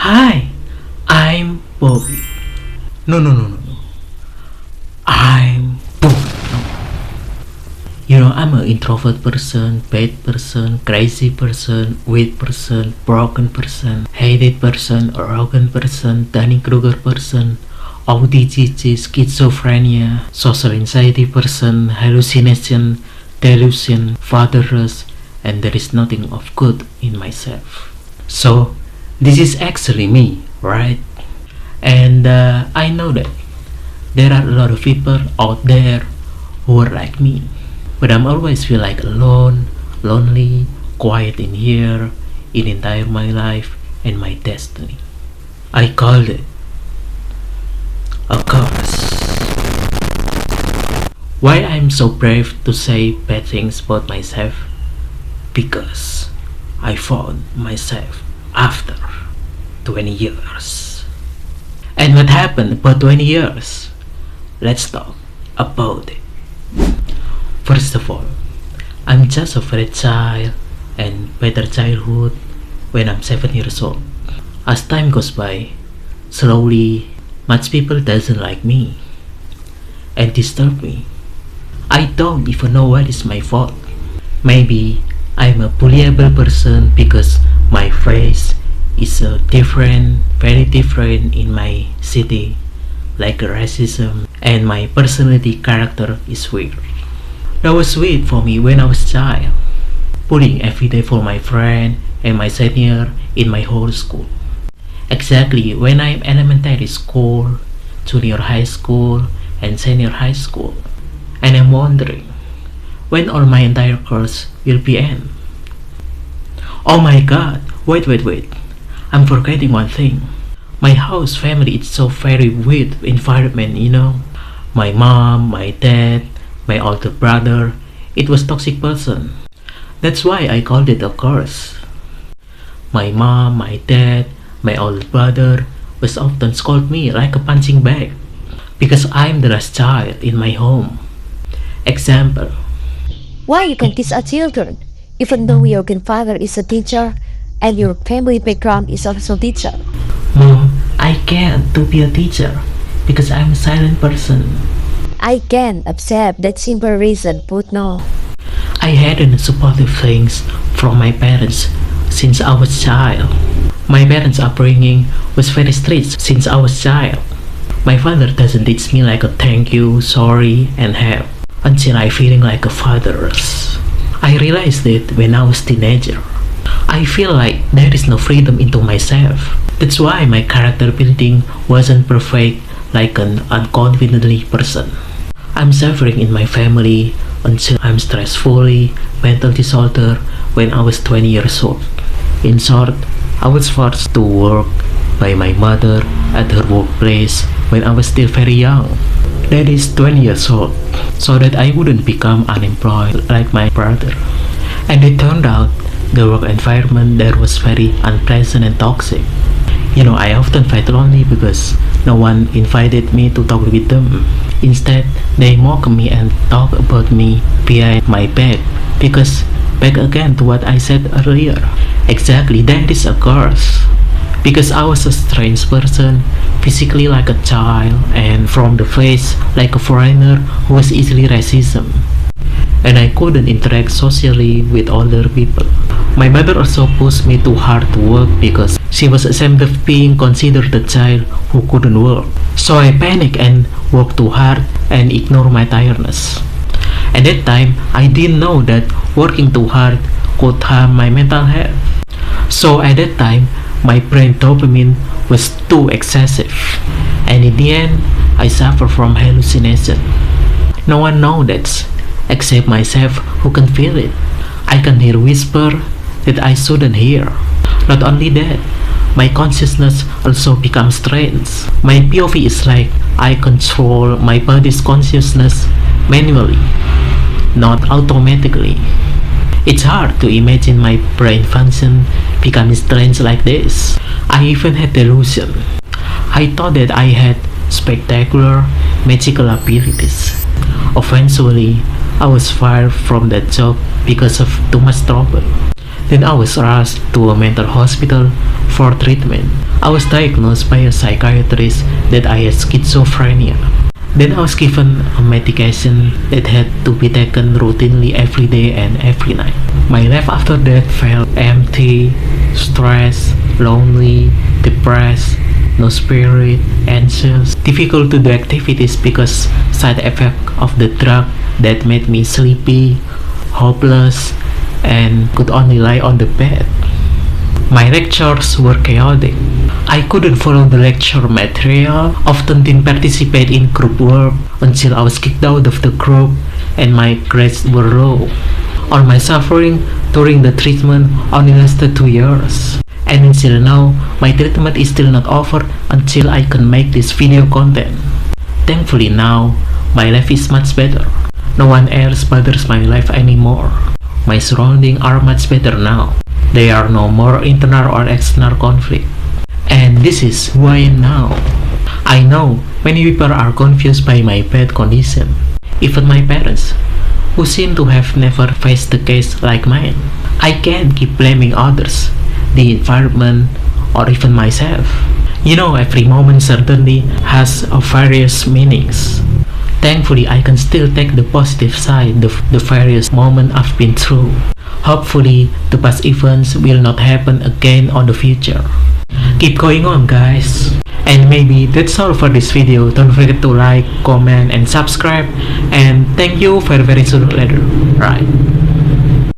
Hi, I'm Bobby. No, no, no, no, no. I'm Bobby. No. I'm an introvert person, bad person, crazy person, weak person, broken person, hated person, arrogant person, Dunning-Kruger person, ODGG, schizophrenia, social anxiety person, hallucination, delusion, fatherless, and there is nothing of good in myself. So, this is actually me, right? And I know that there are a lot of people out there who are like me, but I'm always feel like alone, lonely, quiet in here, in entire my life and my destiny. I called it a curse. Why I'm so brave to say bad things about myself? Because I found myself after 20 years. And what happened about 20 years? Let's talk about it. First of all, I'm just a fragile and better childhood when I'm 7 years old. As time goes by, slowly, much people doesn't like me and disturb me. I don't even know what is my fault. Maybe I'm a bullyable person because my face is very different in my city, like racism, and my personality character is weird. That was weird for me when I was a child, bullying every day for my friend and my senior in my whole school. Exactly when I'm elementary school, junior high school, and senior high school, and I'm wondering when all my entire course will be end. Oh my god, wait. I'm forgetting one thing. My house family is so very weird environment. My mom, my dad, my older brother, it was toxic person. That's why I called it a curse. My mom, my dad, my older brother was often scold me like a punching bag because I'm the last child in my home. Example. Why you can teach our children, even though your grandfather is a teacher and your family background is also teacher? Mom, I can't to be a teacher because I'm a silent person. I can accept that simple reason, Putno. I hadn't supportive things from my parents since I was child. My parents' upbringing was very strict since I was child. My father doesn't teach me like a thank you, sorry, and help until I feeling like a fatherless. I realized it when I was teenager. I feel like there is no freedom into myself. That's why my character building wasn't perfect like an unconfidently person. I'm suffering in my family until I'm stressfully mental disorder when I was 20 years old. In short, I was forced to work by my mother at her workplace when I was still very young. That is 20 years old, so that I wouldn't become unemployed like my brother. And it turned out the work environment there was very unpleasant and toxic. I often felt lonely because no one invited me to talk with them. Instead, they mock me and talk about me behind my back because back again to what I said earlier. Exactly, that is a curse. Because I was a strange person, physically like a child, and from the face like a foreigner who was easily racism. And I couldn't interact socially with other people. My mother also pushed me too hard to work because she was ashamed of being considered a child who couldn't work. So I panicked and worked too hard and ignored my tiredness. At that time, I didn't know that working too hard could harm my mental health. So at that time, my brain dopamine was too excessive. And in the end, I suffer from hallucination. No one knows that except myself who can feel it. I can hear whisper that I shouldn't hear. Not only that, my consciousness also becomes strange. My POV is like I control my body's consciousness manually, not automatically. It's hard to imagine my brain function becoming strange like this. I even had delusion. I thought that I had spectacular magical abilities. Eventually, I was fired from that job because of too much trouble. Then I was rushed to a mental hospital for treatment. I was diagnosed by a psychiatrist that I had schizophrenia. Then I was given a medication that had to be taken routinely every day and every night. My life after that felt empty, stressed, lonely, depressed, no spirit, anxious, difficult to do activities because side effect of the drug that made me sleepy, hopeless, and could only lie on the bed. My lectures were chaotic. I couldn't follow the lecture material, often didn't participate in group work until I was kicked out of the group and my grades were low. All my suffering during the treatment only lasted 2 years. And until now, my treatment is still not over until I can make this video content. Thankfully now, my life is much better. No one else bothers my life anymore. My surroundings are much better now. There are no more internal or external conflict. And this is who I am now. I know many people are confused by my bad condition. Even my parents, who seem to have never faced a case like mine. I can't keep blaming others, the environment, or even myself. You know, every moment certainly has various meanings. Thankfully, I can still take the positive side of the various moments I've been through. Hopefully, the past events will not happen again on the future. Keep going on, guys. And maybe that's all for this video. Don't forget to like, comment, and subscribe. And thank you very soon later. Right.